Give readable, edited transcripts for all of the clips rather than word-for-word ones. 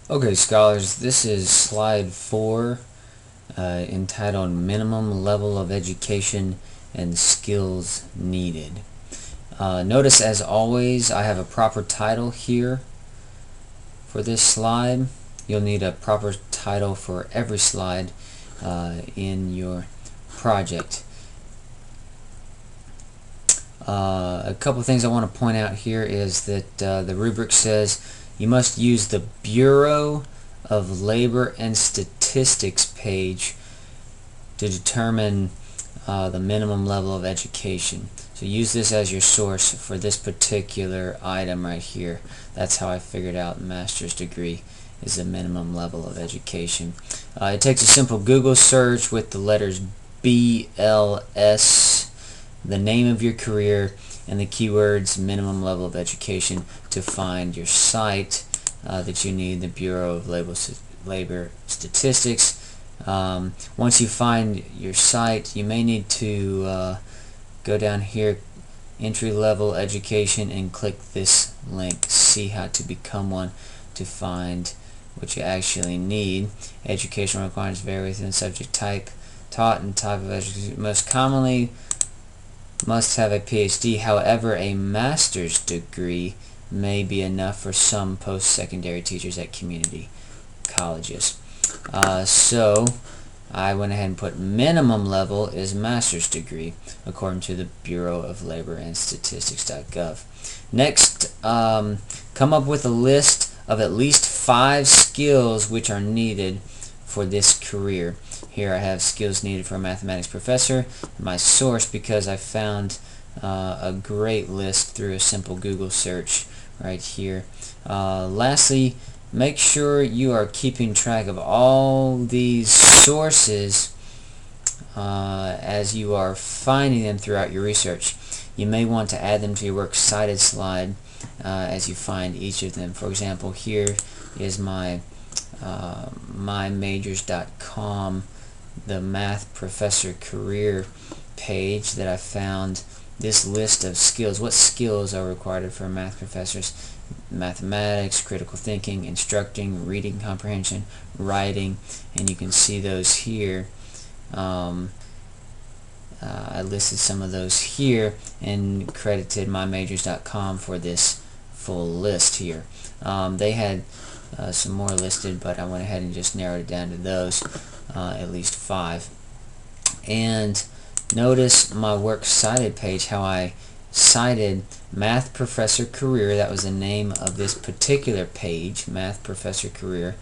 Okay, scholars, this is slide 4 entitled Minimum Level of Education and Skills Needed. Notice, as always, I have a proper title here for this slide. You'll need a proper title for every slide in your project. A couple things I want to point out here is that the rubric says you must use the Bureau of Labor and Statistics page to determine the minimum level of education. So use this as your source for this particular item right here. That's how I figured out master's degree is the minimum level of education. It takes a simple Google search with the letters BLS, the name of your career, and the keywords minimum level of education to find your site that you need, the Bureau of Labor Statistics. Once you find your site, you may need to go down here, entry level education, and click this link, see how to become one, to find what you actually need. Educational requirements vary within subject type taught and type of education. Most commonly must have a PhD. However, a master's degree may be enough for some post-secondary teachers at community colleges. So I went ahead and put minimum level is master's degree according to the Bureau of Labor and Statistics.gov. Next, come up with a list of at least 5 skills which are needed for this career. Here I have skills needed for a mathematics professor, my source, because I found a great list through a simple Google search right here. Lastly, make sure you are keeping track of all these sources as you are finding them throughout your research. You may want to add them to your works cited slide as you find each of them. For example, here is my mymajors.com, the math professor career page that I found this list of skills. What skills are required for math professors? Mathematics, critical thinking, instructing, reading comprehension, writing, and you can see those here. I listed some of those here and credited mymajors.com for this full list here. They had some more listed, but I went ahead and just narrowed it down to those, at least 5. And notice my works cited page, how I cited math professor career. That was the name of this particular page, math professor career,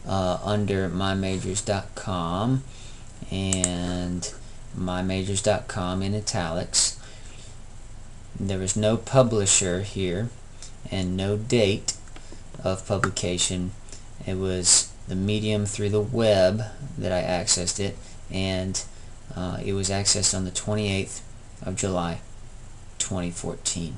under mymajors.com, and mymajors.com in italics. There was no publisher here and no date of publication. It was the medium through the web that I accessed it, and it was accessed on the 28th of July 2014.